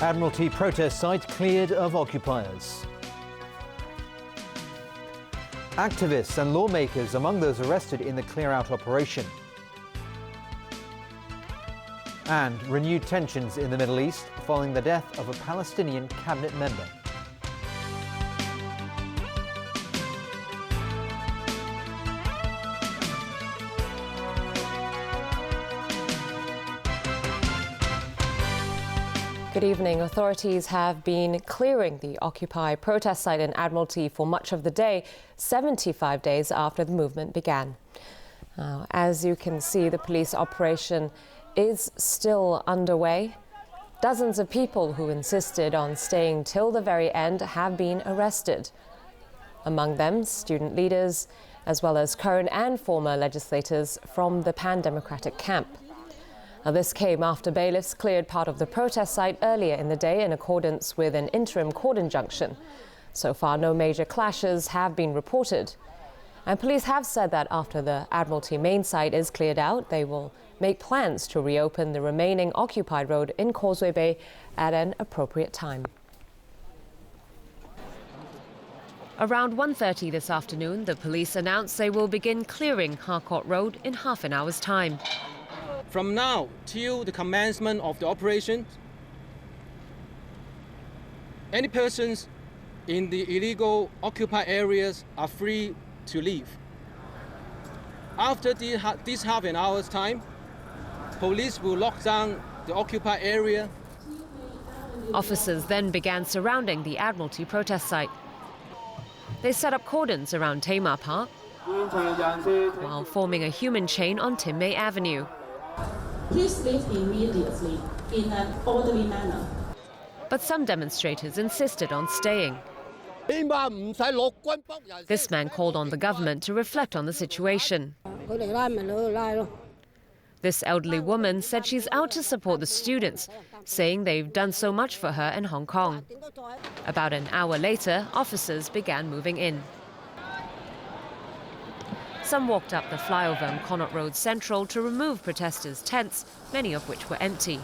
Admiralty protest site cleared of occupiers. Activists and lawmakers among those arrested in the clear-out operation. And renewed tensions in the Middle East following the death of a Palestinian cabinet member. Good evening. Authorities have been clearing the Occupy protest site in Admiralty for much of the day, 75 days after the movement began. As you can see, the police operation is still underway. Dozens of people who insisted on staying till the very end have been arrested. Among them, student leaders, as well as current and former legislators from the pan-democratic camp. This came after bailiffs cleared part of the protest site earlier in the day in accordance with an interim court injunction. So far, no major clashes have been reported. And police have said that after the Admiralty main site is cleared out, they will make plans to reopen the remaining occupied road in Causeway Bay at an appropriate time. Around 1:30 this afternoon, the police announced they will begin clearing Harcourt Road in half an hour's time. From now till the commencement of the operation, any persons in the illegal occupied areas are free to leave. After this half an hour's time, police will lock down the occupied area. Officers then began surrounding the Admiralty protest site. They set up cordons around Tamar Park while forming a human chain on Tinmay Avenue. Please leave immediately in an orderly manner. But some demonstrators insisted on staying. This man called on the government to reflect on the situation. This elderly woman said she's out to support the students, saying they've done so much for her in Hong Kong. About an hour later, officers began moving in. Some walked up the flyover on Connaught Road Central to remove protesters' tents, many of which were empty.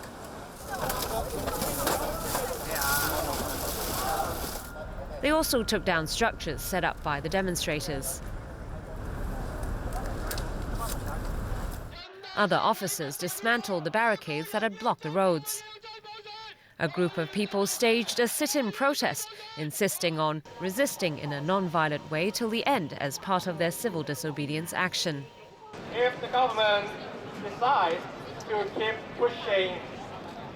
They also took down structures set up by the demonstrators. Other officers dismantled the barricades that had blocked the roads. A group of people staged a sit-in protest, insisting on resisting in a non-violent way till the end as part of their civil disobedience action. If the government decides to keep pushing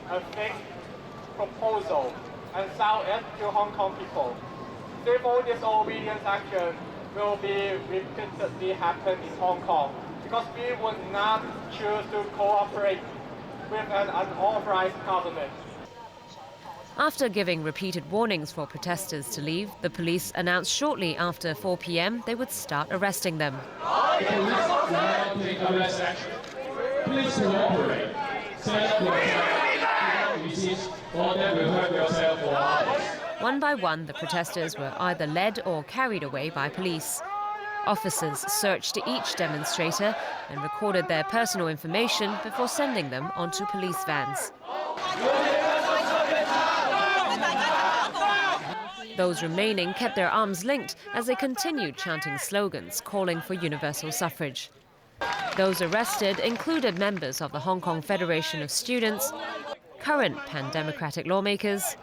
a fixed proposal and sell it to Hong Kong people, civil disobedience action will be repeatedly happen in Hong Kong because we would not choose to cooperate with an unauthorized government. After giving repeated warnings for protesters to leave, the police announced shortly after 4 p.m. they would start arresting them. Please cooperate. One by one, the protesters were either led or carried away by police. Officers searched each demonstrator and recorded their personal information before sending them onto police vans. Those remaining kept their arms linked as they continued chanting slogans calling for universal suffrage. Those arrested included members of the Hong Kong Federation of Students, current pan-democratic lawmakers,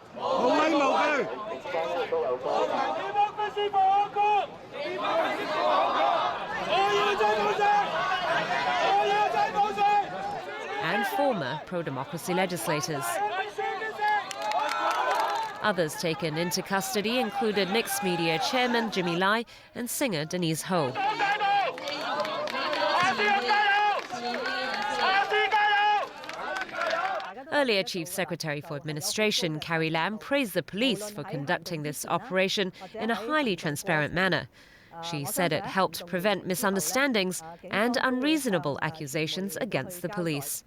and former pro-democracy legislators. Others taken into custody included mixed media chairman Jimmy Lai and singer Denise Ho. Earlier Chief Secretary for Administration Carrie Lam praised the police for conducting this operation in a highly transparent manner. She said it helped prevent misunderstandings and unreasonable accusations against the police.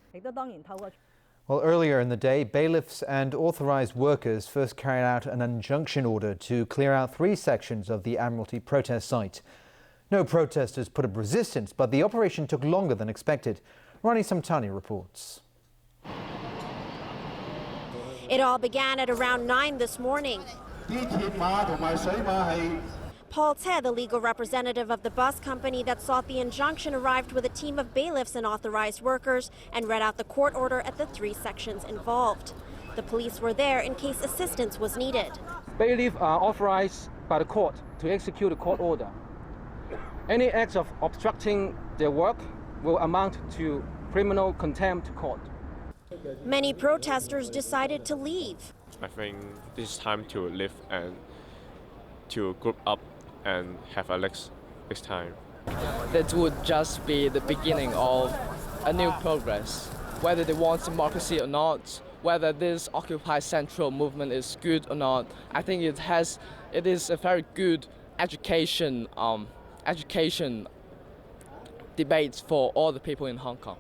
Well, earlier in the day, bailiffs and authorised workers first carried out an injunction order to clear out 3 sections of the Admiralty protest site. No protesters put up resistance, but the operation took longer than expected. Rani Samtani reports. It all began at around 9 this morning. Paul Tse, the legal representative of the bus company that sought the injunction, arrived with a team of bailiffs and authorized workers and read out the court order at the 3 sections involved. The police were there in case assistance was needed. Bailiffs are authorized by the court to execute a court order. Any acts of obstructing their work will amount to criminal contempt court. Many protesters decided to leave. I think this is time to live and to group up and have a next time. That would just be the beginning of a new progress. Whether they want democracy or not, whether this Occupy Central movement is good or not, I think it is a very good education debate for all the people in Hong Kong.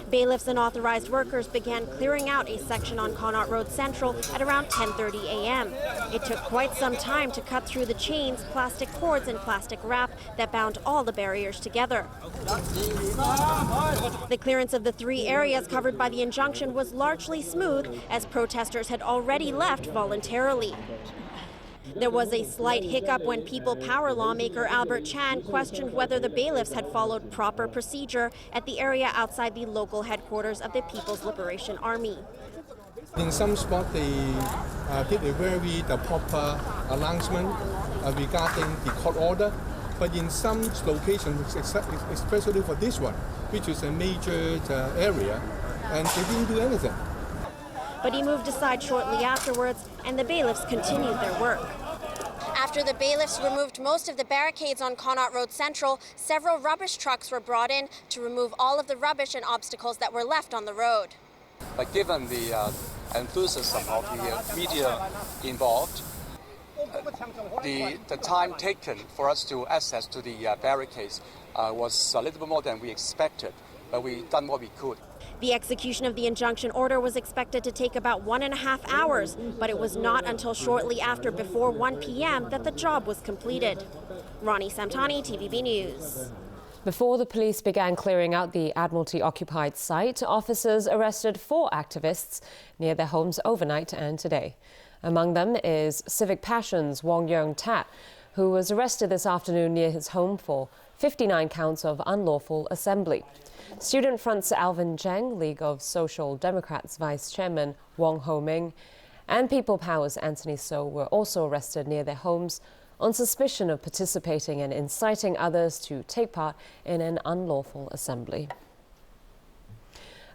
Bailiffs and authorized workers began clearing out a section on Connaught Road Central at around 10:30 a.m. It took quite some time to cut through the chains, plastic cords, and plastic wrap that bound all the barriers together. The clearance of the 3 areas covered by the injunction was largely smooth, as protesters had already left voluntarily. There was a slight hiccup when People Power lawmaker Albert Chan questioned whether the bailiffs had followed proper procedure at the area outside the local headquarters of the People's Liberation Army. In some spots, they did the proper announcement regarding the court order, but in some locations, especially for this one, which is a major area, and they didn't do anything. But he moved aside shortly afterwards, and the bailiffs continued their work. After the bailiffs removed most of the barricades on Connaught Road Central, several rubbish trucks were brought in to remove all of the rubbish and obstacles that were left on the road. But given the enthusiasm of the media involved, the time taken for us to access to the barricades was a little bit more than we expected, but we done what we could. The execution of the injunction order was expected to take about 1.5 hours, but it was not until shortly after, before 1 p.m., that the job was completed. Rani Samtani, TVB News. Before the police began clearing out the Admiralty-occupied site, officers arrested 4 activists near their homes overnight and today. Among them is Civic Passion's Wong Yeung Tat, who was arrested this afternoon near his home for 59 counts of unlawful assembly. Student Front's Alvin Cheng, League of Social Democrats Vice Chairman Wong Ho Ming, and People Power's Anthony So were also arrested near their homes on suspicion of participating and inciting others to take part in an unlawful assembly.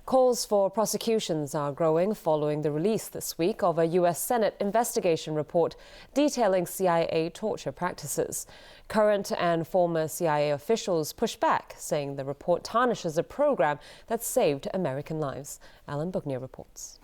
Calls for prosecutions are growing following the release this week of a U.S. Senate investigation report detailing CIA torture practices. Current and former CIA officials push back, saying the report tarnishes a program that saved American lives. Alan Bugnier reports.